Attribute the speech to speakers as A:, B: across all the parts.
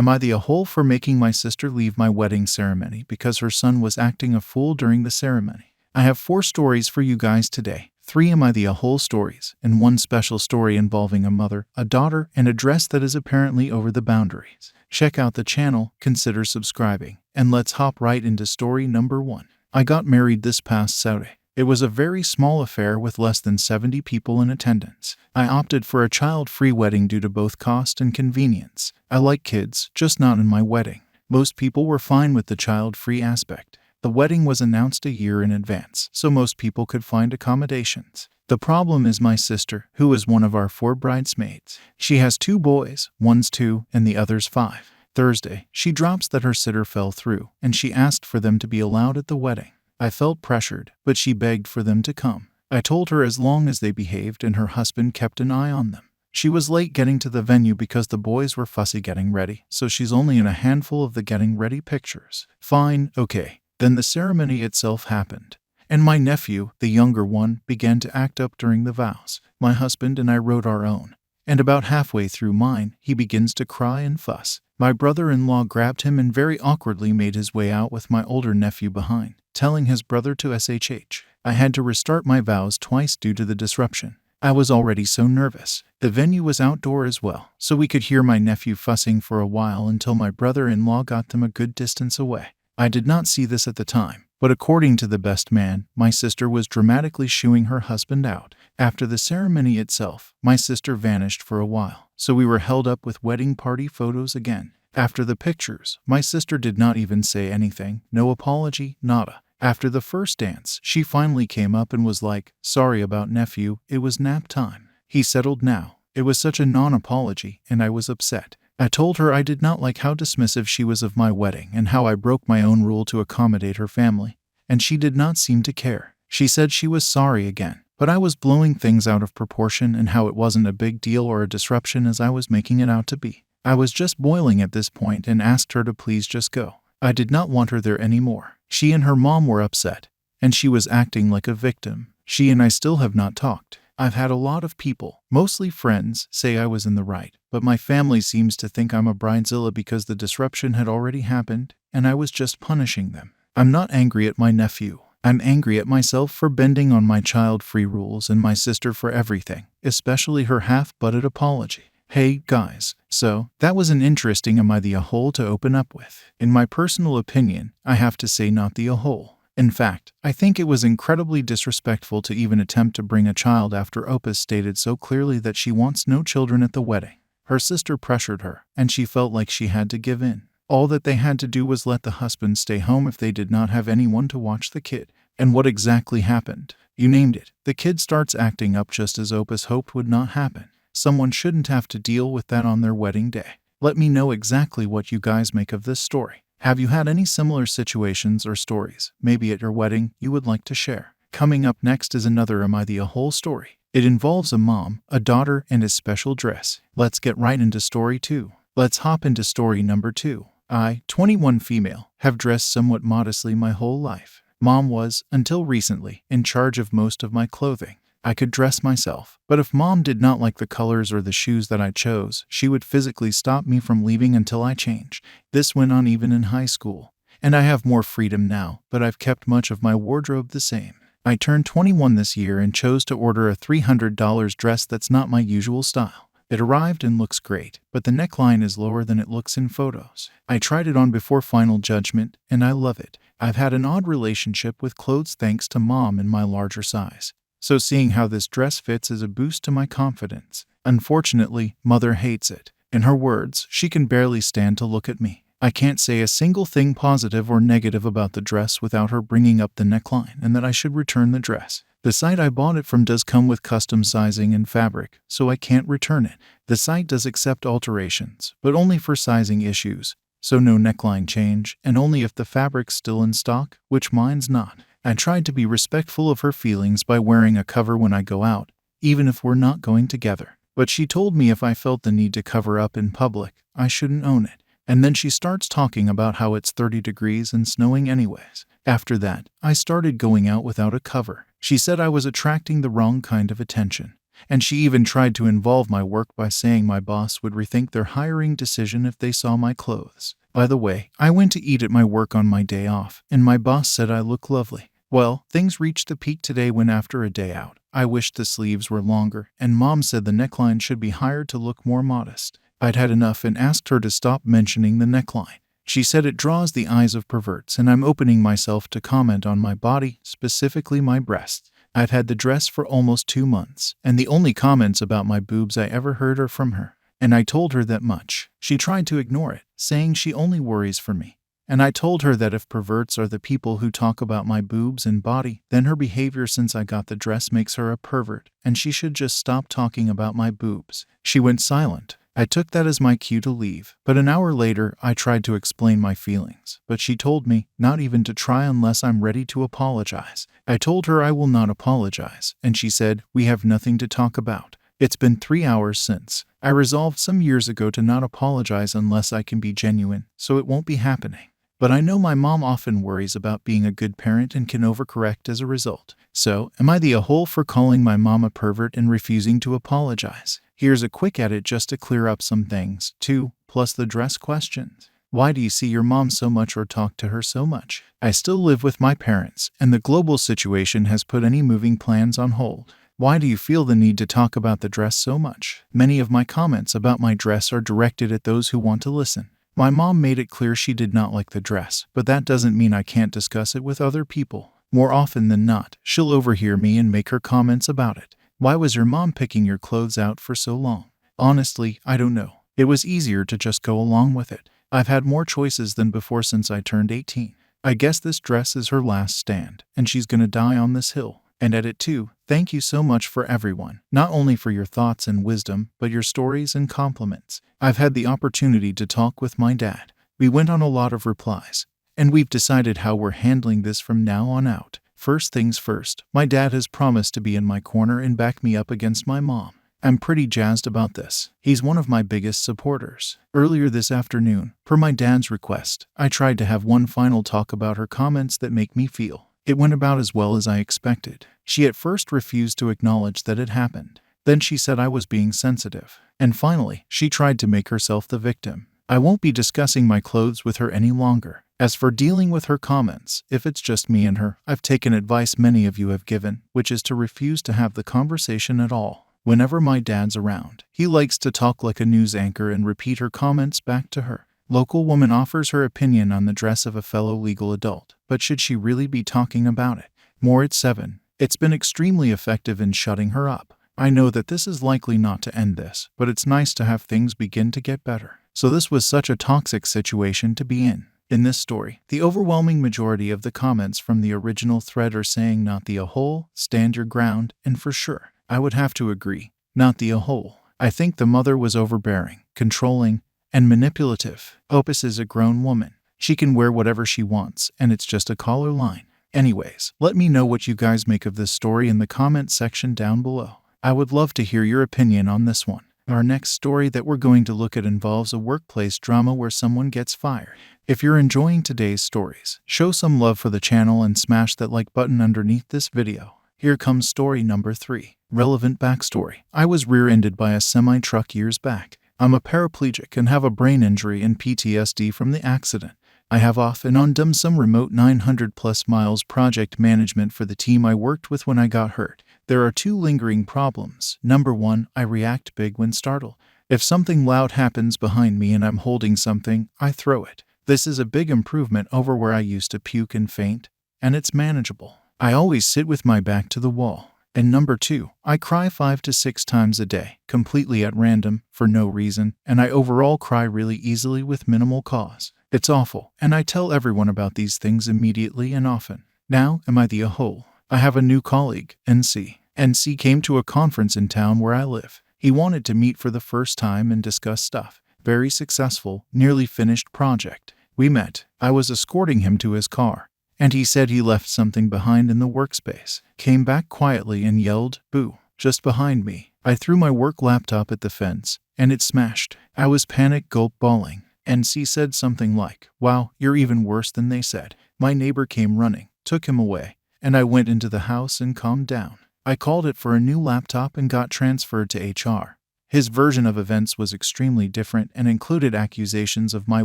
A: Am I the a-hole for making my sister leave my wedding ceremony because her son was acting a fool during the ceremony? I have 4 stories for you guys today. 3 am I the a-hole stories, and 1 special story involving a mother, a daughter, and a dress that is apparently over the boundaries. Check out the channel, consider subscribing, and let's hop right into story number 1. I got married this past Saturday. It was a very small affair with less than 70 people in attendance. I opted for a child-free wedding due to both cost and convenience. I like kids, just not in my wedding. Most people were fine with the child-free aspect. The wedding was announced a year in advance, so most people could find accommodations. The problem is my sister, who is one of our 4 bridesmaids. She has 2 boys, one's 2 and the other's 5. Thursday, she drops that her sitter fell through, and she asked for them to be allowed at the wedding. I felt pressured, but she begged for them to come. I told her as long as they behaved and her husband kept an eye on them. She was late getting to the venue because the boys were fussy getting ready, so she's only in a handful of the getting ready pictures. Fine, okay. Then the ceremony itself happened, and my nephew, the younger one, began to act up during the vows. My husband and I wrote our own, and about halfway through mine, he begins to cry and fuss. My brother-in-law grabbed him and very awkwardly made his way out with my older nephew behind, telling his brother to shh. I had to restart my vows twice due to the disruption. I was already so nervous. The venue was outdoor as well, so we could hear my nephew fussing for a while until my brother-in-law got them a good distance away. I did not see this at the time, but according to the best man, my sister was dramatically shooing her husband out. After the ceremony itself, my sister vanished for a while, so we were held up with wedding party photos again. After the pictures, my sister did not even say anything, no apology, nada. After the first dance, she finally came up and was like, "Sorry about nephew, it was nap time." He settled now. It was such a non-apology, and I was upset. I told her I did not like how dismissive she was of my wedding and how I broke my own rule to accommodate her family, and she did not seem to care. She said she was sorry again, but I was blowing things out of proportion and how it wasn't a big deal or a disruption as I was making it out to be. I was just boiling at this point and asked her to please just go. I did not want her there anymore. She and her mom were upset, and she was acting like a victim. She and I still have not talked. I've had a lot of people, mostly friends, say I was in the right, but my family seems to think I'm a bridezilla because the disruption had already happened, and I was just punishing them. I'm not angry at my nephew. I'm angry at myself for bending on my child-free rules and my sister for everything, especially her half-butted apology. Hey, guys, so that was an interesting am I the a-hole to open up with. In my personal opinion, I have to say not the a-hole. In fact, I think it was incredibly disrespectful to even attempt to bring a child after Opus stated so clearly that she wants no children at the wedding. Her sister pressured her, and she felt like she had to give in. All that they had to do was let the husband stay home if they did not have anyone to watch the kid. And what exactly happened? You named it. The kid starts acting up just as Opus hoped would not happen. Someone shouldn't have to deal with that on their wedding day. Let me know exactly what you guys make of this story. Have you had any similar situations or stories, maybe at your wedding, you would like to share? Coming up next is another Am I the a-hole story. It involves a mom, a daughter, and a special dress. Let's get right into story 2. Let's hop into story number 2. I, 21 female, have dressed somewhat modestly my whole life. Mom was, until recently, in charge of most of my clothing. I could dress myself, but if mom did not like the colors or the shoes that I chose, she would physically stop me from leaving until I changed. This went on even in high school, and I have more freedom now, but I've kept much of my wardrobe the same. I turned 21 this year and chose to order a $300 dress that's not my usual style. It arrived and looks great, but the neckline is lower than it looks in photos. I tried it on before final judgment, and I love it. I've had an odd relationship with clothes thanks to mom in my larger size. So seeing how this dress fits is a boost to my confidence. Unfortunately, mother hates it. In her words, she can barely stand to look at me. I can't say a single thing positive or negative about the dress without her bringing up the neckline and that I should return the dress. The site I bought it from does come with custom sizing and fabric, so I can't return it. The site does accept alterations, but only for sizing issues, so no neckline change, and only if the fabric's still in stock, which mine's not. I tried to be respectful of her feelings by wearing a cover when I go out, even if we're not going together. But she told me if I felt the need to cover up in public, I shouldn't own it. And then she starts talking about how it's 30 degrees and snowing anyways. After that, I started going out without a cover. She said I was attracting the wrong kind of attention. And she even tried to involve my work by saying my boss would rethink their hiring decision if they saw my clothes. By the way, I went to eat at my work on my day off, and my boss said I look lovely. Well, things reached the peak today when after a day out, I wished the sleeves were longer, and Mom said the neckline should be higher to look more modest. I'd had enough and asked her to stop mentioning the neckline. She said it draws the eyes of perverts, and I'm opening myself to comment on my body, specifically my breasts. I've had the dress for almost 2 months, and the only comments about my boobs I ever heard are from her. And I told her that much. She tried to ignore it, saying she only worries for me. And I told her that if perverts are the people who talk about my boobs and body, then her behavior since I got the dress makes her a pervert, and she should just stop talking about my boobs. She went silent. I took that as my cue to leave, but an hour later I tried to explain my feelings, but she told me not even to try unless I'm ready to apologize. I told her I will not apologize, and she said, "We have nothing to talk about." It's been 3 hours since. I resolved some years ago to not apologize unless I can be genuine, so it won't be happening. But I know my mom often worries about being a good parent and can overcorrect as a result. So, am I the a-hole for calling my mom a pervert and refusing to apologize? Here's a quick edit just to clear up some things, too, plus the dress questions. Why do you see your mom so much or talk to her so much? I still live with my parents, and the global situation has put any moving plans on hold. Why do you feel the need to talk about the dress so much? Many of my comments about my dress are directed at those who want to listen. My mom made it clear she did not like the dress, but that doesn't mean I can't discuss it with other people. More often than not, she'll overhear me and make her comments about it. Why was your mom picking your clothes out for so long? Honestly, I don't know. It was easier to just go along with it. I've had more choices than before since I turned 18. I guess this dress is her last stand, and she's gonna die on this hill. And edit too. Thank you so much for everyone, not only for your thoughts and wisdom, but your stories and compliments. I've had the opportunity to talk with my dad. We went on a lot of replies, and we've decided how we're handling this from now on out. First things first, my dad has promised to be in my corner and back me up against my mom. I'm pretty jazzed about this. He's one of my biggest supporters. Earlier this afternoon, per my dad's request, I tried to have one final talk about her comments that make me feel. It went about as well as I expected. She at first refused to acknowledge that it happened. Then she said I was being sensitive. And finally, she tried to make herself the victim. I won't be discussing my clothes with her any longer. As for dealing with her comments, if it's just me and her, I've taken advice many of you have given, which is to refuse to have the conversation at all. Whenever my dad's around, he likes to talk like a news anchor and repeat her comments back to her. Local woman offers her opinion on the dress of a fellow legal adult, but should she really be talking about it? More at 7. It's been extremely effective in shutting her up. I know that this is likely not to end this, but it's nice to have things begin to get better. So this was such a toxic situation to be in. In this story, the overwhelming majority of the comments from the original thread are saying not the a-hole, stand your ground, and for sure, I would have to agree, not the a-hole. I think the mother was overbearing, controlling, and manipulative. Opus is a grown woman. She can wear whatever she wants, and it's just a collar line. Anyways, let me know what you guys make of this story in the comment section down below. I would love to hear your opinion on this one. Our next story that we're going to look at involves a workplace drama where someone gets fired. If you're enjoying today's stories, show some love for the channel and smash that like button underneath this video. Here comes story number 3. Relevant backstory. I was rear-ended by a semi-truck years back. I'm a paraplegic and have a brain injury and PTSD from the accident. I have off and on done some remote 900+ miles project management for the team I worked with when I got hurt. There are 2 lingering problems. Number 1, I react big when startled. If something loud happens behind me and I'm holding something, I throw it. This is a big improvement over where I used to puke and faint, and it's manageable. I always sit with my back to the wall. And number 2, I cry 5 to 6 times a day, completely at random, for no reason, and I overall cry really easily with minimal cause. It's awful, and I tell everyone about these things immediately and often. Now, am I the a-hole? I have a new colleague, NC. NC came to a conference in town where I live. He wanted to meet for the first time and discuss stuff. Very successful, nearly finished project. We met. I was escorting him to his car. And he said he left something behind in the workspace. Came back quietly and yelled, "Boo," just behind me. I threw my work laptop at the fence, and it smashed. I was panic bawling. NC said something like, "Wow, you're even worse than they said." My neighbor came running, took him away, and I went into the house and calmed down. I called it for a new laptop and got transferred to HR. His version of events was extremely different and included accusations of my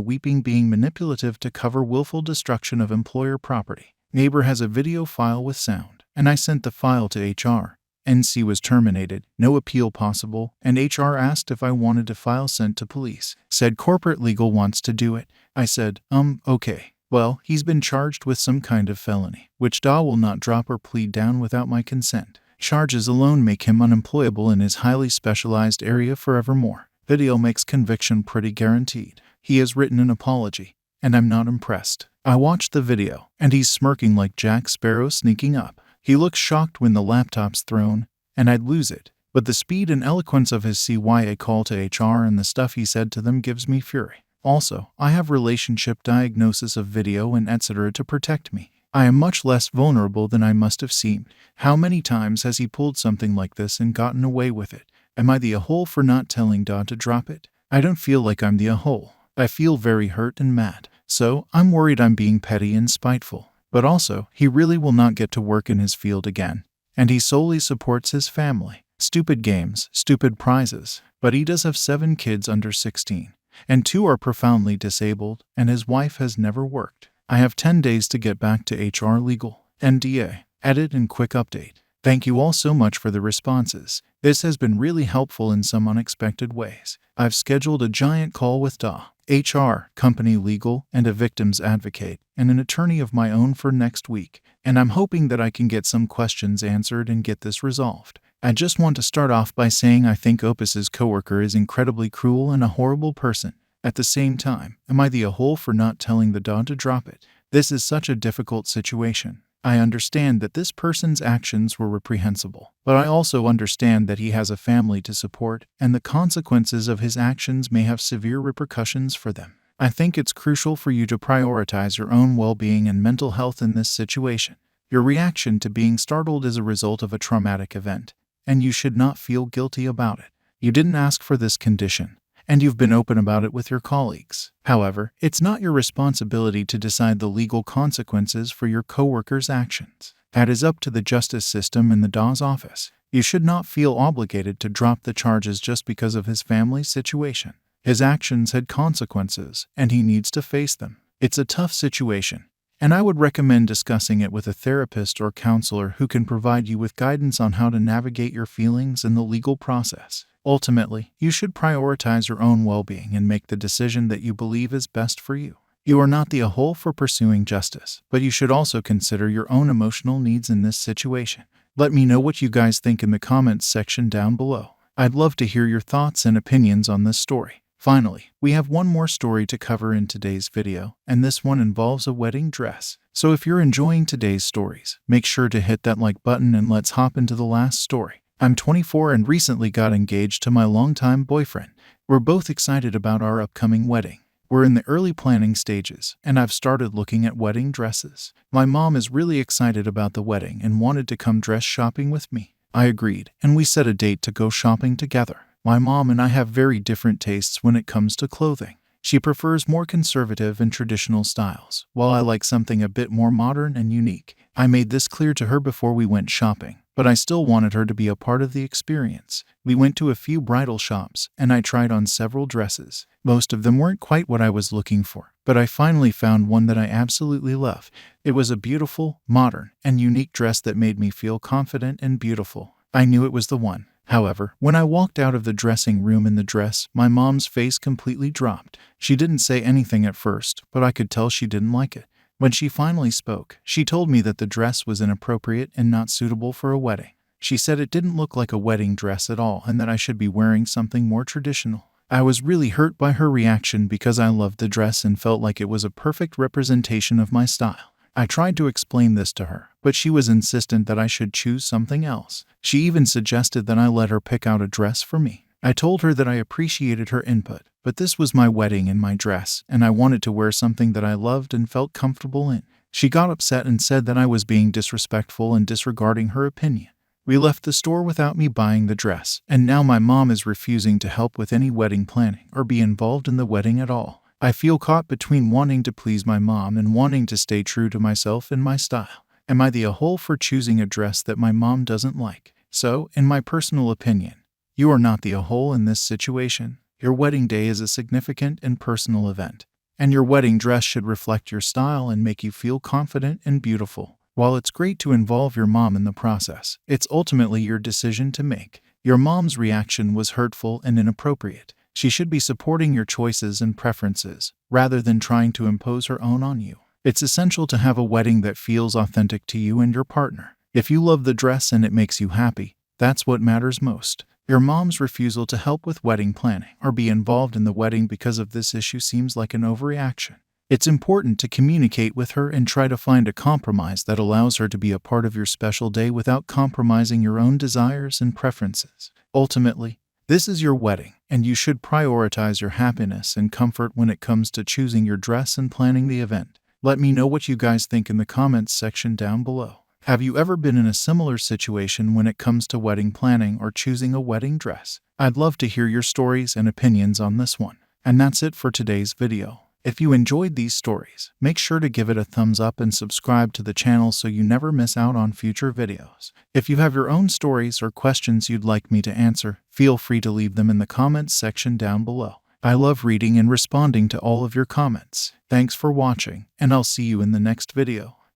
A: weeping being manipulative to cover willful destruction of employer property. Neighbor has a video file with sound, and I sent the file to HR. NC was terminated, no appeal possible, and HR asked if I wanted the file sent to police. Said corporate legal wants to do it. I said, okay. Well, he's been charged with some kind of felony, which DA will not drop or plead down without my consent. Charges alone make him unemployable in his highly specialized area forevermore. Video makes conviction pretty guaranteed. He has written an apology, and I'm not impressed. I watched the video, and he's smirking like Jack Sparrow sneaking up. He looks shocked when the laptop's thrown, and I'd lose it. But the speed and eloquence of his CYA call to HR and the stuff he said to them gives me fury. Also, I have relationship diagnosis of video and etc. to protect me. I am much less vulnerable than I must have seemed. How many times has he pulled something like this and gotten away with it? Am I the a-hole for not telling DA to drop it? I don't feel like I'm the a-hole. I feel very hurt and mad. So, I'm worried I'm being petty and spiteful. But also, he really will not get to work in his field again. And he solely supports his family. Stupid games, stupid prizes. But he does have 7 kids under 16. And 2 are profoundly disabled, and his wife has never worked. I have 10 days to get back to HR legal. NDA. Edit and quick update. Thank you all so much for the responses. This has been really helpful in some unexpected ways. I've scheduled a giant call with DA, HR, company legal, and a victim's advocate, and an attorney of my own for next week. And I'm hoping that I can get some questions answered and get this resolved. I just want to start off by saying I think Opus's coworker is incredibly cruel and a horrible person. At the same time, am I the a-hole for not telling the DA to drop it? This is such a difficult situation. I understand that this person's actions were reprehensible, but I also understand that he has a family to support, and the consequences of his actions may have severe repercussions for them. I think it's crucial for you to prioritize your own well-being and mental health in this situation. Your reaction to being startled is a result of a traumatic event, and you should not feel guilty about it. You didn't ask for this condition, and you've been open about it with your colleagues. However, it's not your responsibility to decide the legal consequences for your coworker's actions. That is up to the justice system and the DA's office. You should not feel obligated to drop the charges just because of his family's situation. His actions had consequences, and he needs to face them. It's a tough situation, and I would recommend discussing it with a therapist or counselor who can provide you with guidance on how to navigate your feelings in the legal process. Ultimately, you should prioritize your own well-being and make the decision that you believe is best for you. You are not the a-hole for pursuing justice, but you should also consider your own emotional needs in this situation. Let me know what you guys think in the comments section down below. I'd love to hear your thoughts and opinions on this story. Finally, we have one more story to cover in today's video, and this one involves a wedding dress. So if you're enjoying today's stories, make sure to hit that like button and let's hop into the last story. I'm 24 and recently got engaged to my longtime boyfriend. We're both excited about our upcoming wedding. We're in the early planning stages, and I've started looking at wedding dresses. My mom is really excited about the wedding and wanted to come dress shopping with me. I agreed, and we set a date to go shopping together. My mom and I have very different tastes when it comes to clothing. She prefers more conservative and traditional styles, while I like something a bit more modern and unique. I made this clear to her before we went shopping, but I still wanted her to be a part of the experience. We went to a few bridal shops, and I tried on several dresses. Most of them weren't quite what I was looking for, but I finally found one that I absolutely love. It was a beautiful, modern, and unique dress that made me feel confident and beautiful. I knew it was the one. However, when I walked out of the dressing room in the dress, my mom's face completely dropped. She didn't say anything at first, but I could tell she didn't like it. When she finally spoke, she told me that the dress was inappropriate and not suitable for a wedding. She said it didn't look like a wedding dress at all and that I should be wearing something more traditional. I was really hurt by her reaction because I loved the dress and felt like it was a perfect representation of my style. I tried to explain this to her, but she was insistent that I should choose something else. She even suggested that I let her pick out a dress for me. I told her that I appreciated her input, but this was my wedding and my dress, and I wanted to wear something that I loved and felt comfortable in. She got upset and said that I was being disrespectful and disregarding her opinion. We left the store without me buying the dress, and now my mom is refusing to help with any wedding planning or be involved in the wedding at all. I feel caught between wanting to please my mom and wanting to stay true to myself and my style. Am I the a-hole for choosing a dress that my mom doesn't like? So, in my personal opinion, you are not the a-hole in this situation. Your wedding day is a significant and personal event, and your wedding dress should reflect your style and make you feel confident and beautiful. While it's great to involve your mom in the process, it's ultimately your decision to make. Your mom's reaction was hurtful and inappropriate. She should be supporting your choices and preferences, rather than trying to impose her own on you. It's essential to have a wedding that feels authentic to you and your partner. If you love the dress and it makes you happy, that's what matters most. Your mom's refusal to help with wedding planning or be involved in the wedding because of this issue seems like an overreaction. It's important to communicate with her and try to find a compromise that allows her to be a part of your special day without compromising your own desires and preferences. Ultimately, this is your wedding, and you should prioritize your happiness and comfort when it comes to choosing your dress and planning the event. Let me know what you guys think in the comments section down below. Have you ever been in a similar situation when it comes to wedding planning or choosing a wedding dress? I'd love to hear your stories and opinions on this one. And that's it for today's video. If you enjoyed these stories, make sure to give it a thumbs up and subscribe to the channel so you never miss out on future videos. If you have your own stories or questions you'd like me to answer, feel free to leave them in the comments section down below. I love reading and responding to all of your comments. Thanks for watching, and I'll see you in the next video.